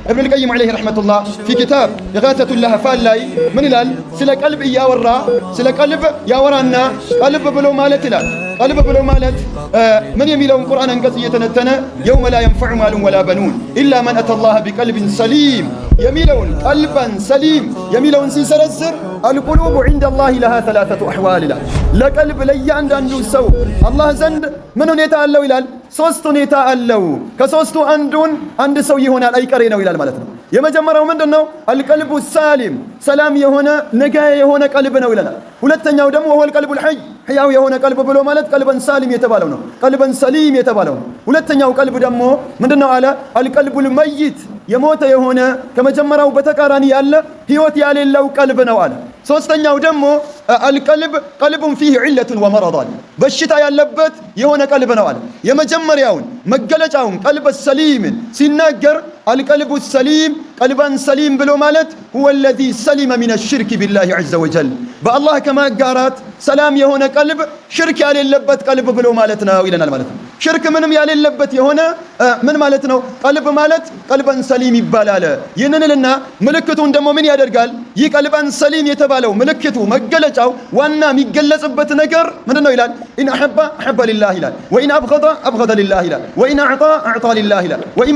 ابن القيم عليه رحمة الله في كتاب إغاثة اللهفان لاي من الال سلا قلب ياورا سلا قلب ياورانا قلب بلو مالت الال قلب بلو مالت من يميلون قرآن انقص يتنتنا يوم لا ينفع مال ولا بنون إلا من أتى الله بقلب سليم يميلون قلبا سليم يميلون سيسرسر القلوب عند الله لها ثلاثة أحوال لا قلب ليان داندو سو الله زند من نيتا الله إلال ሶስቱ ኔታ አለው ከሶስቱ አንድ ሰው ይሆናል አይቀሬ ነው ይላል ማለት ነው የመጀመሪያው ምንድነው አልቀልቡ ሳሊም ሰላም የሆነ ነገ የሆነ ቀልብ ነው ይላል ሁለተኛው ደግሞ ወል ቀልቡል ሐይ ሕያው የሆነ ቀልብ ብሎ ማለት ቀልበን ሳሊም የተባለው ነው ቀልበን ሰሊም የተባለው ነው ሁለተኛው ቀልብ ደግሞ ምንድነው አለ አልቀልቡል መይት የሞተ የሆነ ከመጀመሪያው በተቃራኒ ያለ ህይወት ያሌለው ቀልብ ነው አለ ሶስተኛው ደግሞ አልቀልብ ቀልቡን فيه علة ومرض በሽታ ያለበት የሆነ ቀልብ ነው አለ የመጀመሪያውን መገለጫውን ቀልብ ሰሊም ሲናገር القلب السليم قلبا سليم بلو مالت هو الذي سلم من الشرك بالله عز وجل بالله كما قارات سلام يهونا قلب شرك يالي اللبت قلب بلو مالتنا وإلنا المالت شرك منهم يالي اللبت يهونا من مالتنا قلب مالت قلبا سليم يبالالا ينن لنا ملكتون دمو من يادر قال يي قلبا سليم يتبالو ملكتو مقلجاو وانا مقلج بت نقر من انه إلال إن أحب لله إلال وإن أبغض لله إلال وإن أعطى لله إلال وإن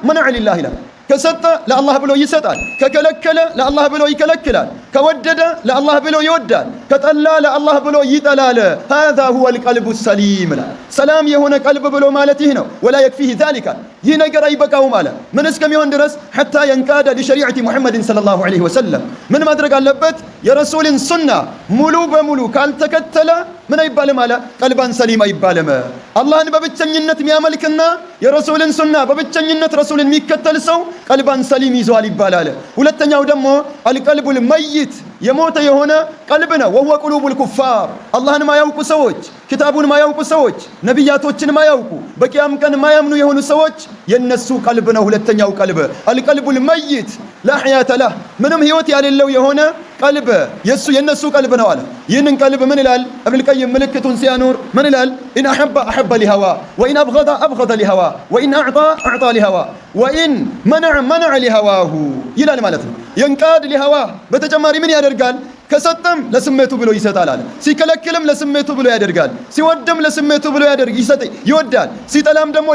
منع لله إلال كسط لا الله بلو يسطال ككلكل لا الله بلو يكلكلال كودد لا الله بلو يودال كطلا لا الله بلو يطلال هذا هو القلب السليم سلام يهون قلب بلو مالته ነው ولا يكفيه ذلك ይህ ነገር አይበቃው ማለት ምን እስከሚሆን ድረስ حتى ينقاد لشريعه محمد صلى الله عليه وسلم ምን ማድረግ አለበት የረሱልን ሱና ሙሉ በሙሉ ካልተከተለ ምን አይባልም አለ ቀልባን ሰሊም አይባልም አላህን በብቸኝነት የሚያመልክና የረሱልን ሱና በብቸኝነት ረሱልን የሚከተል ሰው ቀልባን ሰሊም ይዟል ይባላል ሁለተኛው ደግሞ አልቀልቡል መይት የሞተ የሆነ ቀልብ ነው ወهو قلوب الكفار አላህን ማያውቁ ሰዎች ኪታቡን ማያውቁ ሰዎች ነብያቶችን ማያውቁ በቂያም ቀን ማያምኑ የሆኑ ሰዎች የነሱ ቀልብ ነው ሁለተኛው ቀልብ አልቀልቡል መይት لا حياة له ምንም ህይወት ያሌለው የሆነ ቀልብ የነሱ ቀልብ ነው አለ ይህንን ቀልብ ምን ይላል ابن القيم ምልክቱን ሲያኖር ምን ይላል إن أحب لهوا وإن أبغض لهوا وإن أعطى لهوا وإن منع لهواه ይላል ማለት ነው ينقاد لهواه በተጨማሪ ምን ያደርጋል ከሰጠም ለስሜቱ ብሎ ይሰጣል አለ ሲከለክልም ለስሜቱ ብሎ ያደርጋል ሲወደም ለስሜቱ ብሎ ይወዳል ሲጠላም ደግሞ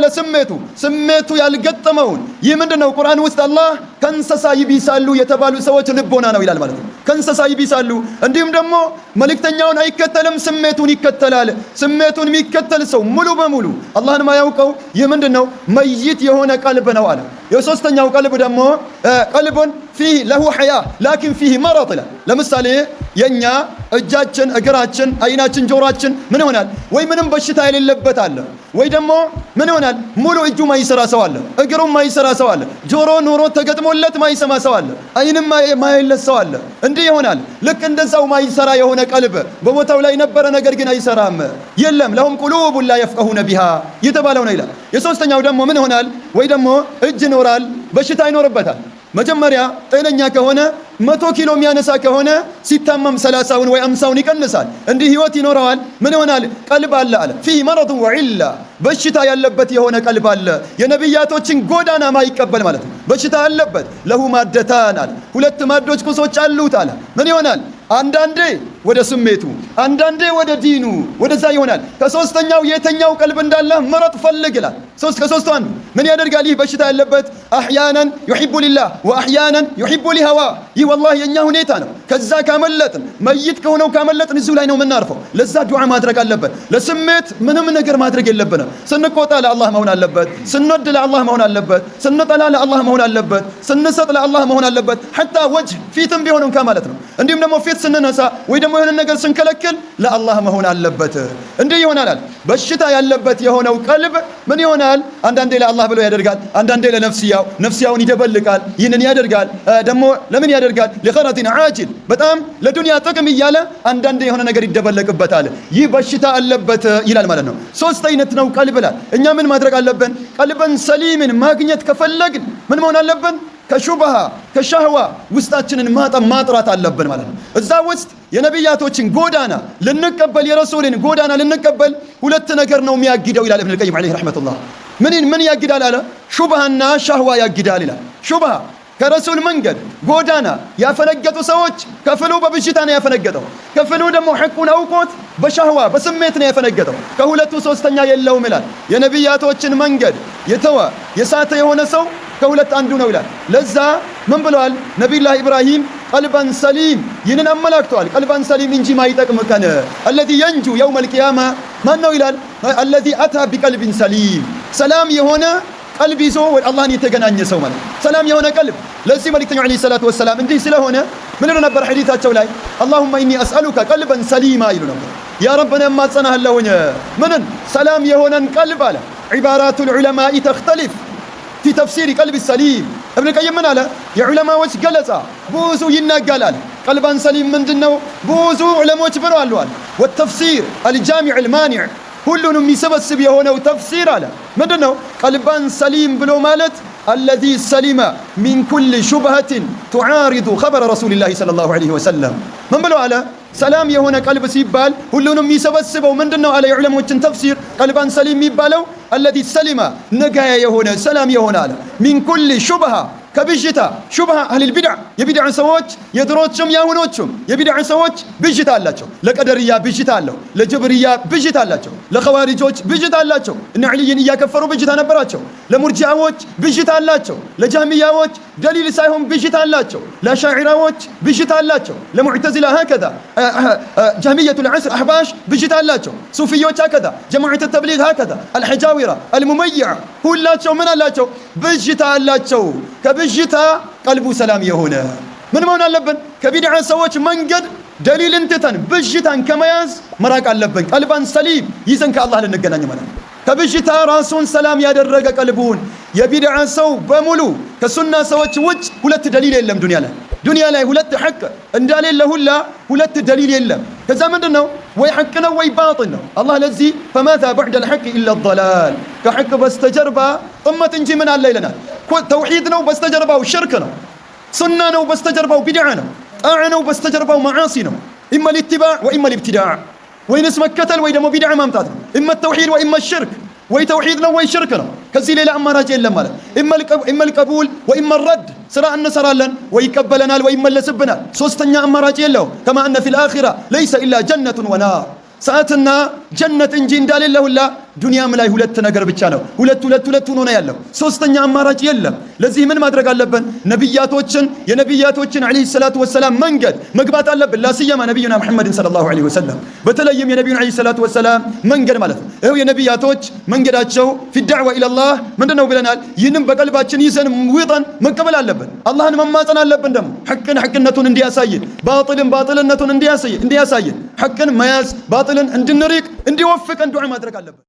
ስሜቱ ያልገጠመውን ይህ ምንድነው ቁርአን ውስጥ አላህ ከንሰሳ ይቢሳሉ የተባሉ ሰዎች ልቦና ነው ይላል ማለት ነው ከንሰሳ ይቢሳሉ እንዲሁም ደግሞ መልእክተኛውን አይከተልም ስሜቱን ይከተላል ስሜቱን የሚከተል ሰው ሙሉ በሙሉ አላህን ማያውቀው ይህ ምንድነው መይት የሆነ ቀልብ ነው አለ የሶስተኛው ቀልብ ደግሞ ቀልቡን فيه له حياة لكن فيه مرض ለምሳሌ የኛ እጃችን እግራችን አይናችን ጆሮአችን ምን ይሆናል ወይ ምንም በሽታ የሌለበት አለ ወይ ደግሞ ምን ይሆናል ሙሉ እጁ ማይሰራ ሰው አለ እግሩም ማይሰራ ሰው አለ ጆሮ ኑሮ ተገጥሞለት ማይሰማ ሰው አለ አይንም ማይለስ ሰው አለ እንዲህ ይሆናል ልክ እንደዛው ማይሰራ የሆነ ቀልብ በቦታው ላይ ነበረ ነገር ግን አይሰራም የለም ለሁም ቁሉብ ላ يفقهون بها የተባለው ነው ይላል የሶስተኛው ደግሞ ምን ይሆናል ወይ ደግሞ እጅ ይኖራል በሽታ ይኖርበታል መጀመሪያ ጤነኛ ከሆነ 100 ኪሎ የሚያነሳ ከሆነ ሲታመም 30ውን ወይ 50ውን ይቀንሳል እንዲህ ህይወት ይኖረዋል ምን ይሆናል ቀልብ አለ فيه مرض وعلة በሽታ ያለበት የሆነ ቀልብ አለ የነብያቶችን ጎዳና ማይቀበል ማለት ነው በሽታ ያለበት ለሁ ማደታን ሁለት ማዶች ቁሶች አሉት አለ ምን ይሆናል አንዳንዴ ወደ ስሜቱ አንዳንዴ ወደ ዲኑ ወደዛ ይሆናል ከሶስተኛው የተኛው ቀልብ እንዳለ መረጥ ፈልግላል ከሶስቱ አንዱ ምን ያደርጋል ይህ በሽታ ያለበት احيانا يحب لله واحيانا يحب لهواه ይህ والله የኛ ሁኔታ ነው ከዛ ካመለጥን መይት ከሆነው ካመለጥን እዚሁ ላይ ነው የምናርፈው ለዛ ዱዓ ማድረግ አለበት ለስሜት ምንም ነገር ማድረግ የለብንም ስንቆጣ ለአላህ መሆን አለበት ስንወድ ለአላህ መሆን አለበት ስንጠላ ለአላህ መሆን አለበት ስንሰጥ ለአላህ መሆን አለበት حتى وجه ፊትም ቢሆንም ከማለት ነው እንዲሁም ደግሞ ፊት ስንነሳ ወይ ደግሞ የሆነ ነገር ስንከለክል ለአላህ መሆን አለበት እንዲህ ይሆናል በሽታ ያለበት የሆነው ቀልብ ምን ይሆናል አንዳንዴ ለአላህ ብሎ ያደርጋል አንዳንዴ ነፍሲያውን ይደበልቃል ይህንን ያደርጋል ደግሞ ለምን ያደርጋል ለኸረቲን ዓጅል በጣም ለዱንያ ጥቅም እያለ አንዳንዴ የሆነ ነገር ይደበለቅበታል ይህ በሽታ አለበት ይላል ማለት ነው ሶስት አይነት ነው ቀልብ ላይ እኛ ምን ማድረግ አለብን ቀልበን ሰሊምን ማግኘት ከፈለግን ምን መሆን አለብን ከሹብሃ ከሻህዋ ውስጣችንን ማጥራት አለብን ማለት ነው እዛ ውስጥ የነብያቶችን ጎዳና ልንቀበል የረሱልን ጎዳና ልንቀበል ሁለት ነገር ነው የሚያግደው ይላል ኢብኑ القيم عليه رحمه الله ምን ያግዳል አለ ሹብሃና ሻህዋ ያግዳል ይላል ሹብሃ ከረሱል መንገድ ጎዳና ያፈነገጡ ሰዎች ከፍሉ በብዥታ ነው ያፈነገጠው፣ ከፍሉ ደግሞ ሐቁን አውቆት በሻህዋ በስሜት ነው ያፈነገጠው። ከሁለቱ ሶስተኛ የለውም ይላል። የነቢያቶችን መንገድ የተወ የሳተ የሆነ ሰው ከሁለት አንዱ ነው ይላል። ለዛ ምን ብለዋል ነቢዩላህ ኢብራሂም ቀልበን ሰሊም ይህንን አመላክተዋል። ቀልበን ሰሊም እንጂ ማይጠቅምከን አለዚ የንጁ የውመል ቂያማ ማን ነው ይላል? አለዚ አታ ቢቀልቢን ሰሊም ሰላም የሆነ ቀልብ ይዞ ወደ አላህን የተገናኘ ሰው ማለት ሰላም የሆነ ቀልብ። ለዚህ መልእክተኛው ዓለይሂ ሰላቱ ወሰላም እንዲህ ስለሆነ ምን ነው ነበር ሐዲታቸው ላይ አላሁመ ኢኒ አስአሉከ ቀልበን ሰሊማ ይሉ ነበር። ያ ረበና እማጸናሃለሁኝ ምንን ሰላም የሆነን ቀልብ አለ። ዒባራቱል ዑለማኢ ተኽተሊፍ ፊ ተፍሲሪ ቀልብ ሰሊም። እብን ቀይም ምን አለ? የዑለማዎች ገለጻ ብዙ ይናጋላል። ቀልባን ሰሊም ምንድነው? ብዙ ዑለሞች ብለዋል። ወተፍሲር አልጃሚዕ አልማኒዕ ሁሉንም የሚሰበስብ የሆነው ተፍሲር አለ ምንድነው? ቀልባን ሰሊም ብሎ ማለት አለዚ ሰሊመ ሚን ኩል ሹብሀትን ቱዓሪዱ ኸበረ ረሱሊላሂ ሰለላሁ ዐለይሂ ወሰለም። ምን ብሎ አለ? ሰላም የሆነ ቀልብ ሲባል ሁሉንም የሚሰበስበው ምንድነው አለ የዑለሞችን ተፍሲር። ቀልባን ሰሊም የሚባለው አለዚ ሰሊመ ነጋያ የሆነ ሰላም የሆነ አለ ሚን ኩል ሹብሃ ከብዥታ ሹብሃ አህሊል ቢድዓ የቢድዓ ሰዎች የድሮችም ያሁኖችም የቢድዓ ሰዎች ብዥታ አላቸው። ለቀደርያ ብዥታ አለው፣ ለጀብርያ ብዥታ አላቸው፣ ለኸዋሪጆች ብዥታ አላቸው። እነ ዓሊይን እያከፈሩ ብዥታ ነበራቸው። ለሙርጂዓዎች ብዥታ አላቸው። ለጃህሚያዎች ደሊል ሳይሆን ብዥታ አላቸው። ለአሻዒራዎች ብዥታ አላቸው። ለሙዕተዚላ ሀከዛ ጃህሚየቱል ዐስር አህባሽ ብዥታ አላቸው። ሱፊዮች ሀከዛ ጀማዓት ተብሊግ ሀከዛ አልሐጃዊራ አልሙመይዓ ሁላቸው ምን አላቸው? ብዥታ አላቸው። ከብዥታ ቀልቡ ሰላም የሆነ ምን መሆን አለብን? ከቢድዓ ሰዎች መንገድ ደሊልን ትተን ብዥታን ከመያዝ መራቅ አለብን። ቀልባን ሰሊም ይዘን ከአላህ ልንገናኝ ማለት ነው። ከብዥታ ራሱን ሰላም ያደረገ ቀልቡን የቢድዓ ሰው በሙሉ ከሱና ሰዎች ውጭ ሁለት ደሊል የለም ዱንያ ላይ ሁለት ሐቅ እንዳሌለ ሁላ ሁለት ደሊል የለም። ከዛ ምንድን ነው? ወይ ሐቅ ነው ወይ ባጢል ነው። አላህ ለዚህ ፈማዛ በዕደል ሐቅ ኢላ ضላል ከሐቅ በስተጀርባ ጥመት እንጂ ምን አለ ይለናል። ተውሂድ ነው በስተጀርባው ሽርክ ነው። ሱና ነው በስተጀርባው ቢድዓ ነው። ጣዓ ነው በስተጀርባው መዓሲ ነው። ኢማ ልኢትባዕ ወኢማ ልኢብትዳዕ ወይንስ መከተል ወይ ደግሞ ቢድዓ ማምጣት ነው። ኢማ ተውሂድ ወኢማ ሽርክ ወይ ተውሂድ ነው ወይ ሽርክ ነው። ከዚህ ሌላ አማራጭ የለም ማለት ኢማ ልቀቡል ወኢማ ረድ ስራ እንሰራለን ወይ ይቀበለናል ወይ ይመለስብናል። ሶስተኛ አማራጭ የለው። ከማ አነ ፊል አኺራ ለይሰ ኢላ ጀነቱን ወናር ሰዓትና ጀነት እንጂ እንዳሌለ ሁላ ዱንያም ላይ ሁለት ነገር ብቻ ነው። ሁለት ሆኖ ነው ያለው። ሶስተኛ አማራጭ የለም። ለዚህ ምን ማድረግ አለብን? የነቢያቶችን ዓለይሂ ሰላቱ ወሰላም መንገድ መግባት አለብን። ላስየማ ነቢዩና ሙሐመድን ሰለላሁ ዐለይሂ ወሰለም በተለይም የነቢዩን ዓለይሂ ሰላቱ ወሰላም መንገድ ማለት ነው። ይኸው የነቢያቶች መንገዳቸው ፊ ዳዕዋ ኢለላህ ምንድነው ብለናል? ይህንም በቀልባችን ይዘን ውጠን መቀበል አለብን። አላህን መማፀን አለብን። ደግሞ ሐቅነቱን እንዲያሳየን፣ ባጥልነቱን እንዲያሳየን፣ ሐቅን መያዝ ባጥልን እንድንርቅ እንዲወፍቀን ዱዓ ማድረግ አለብን።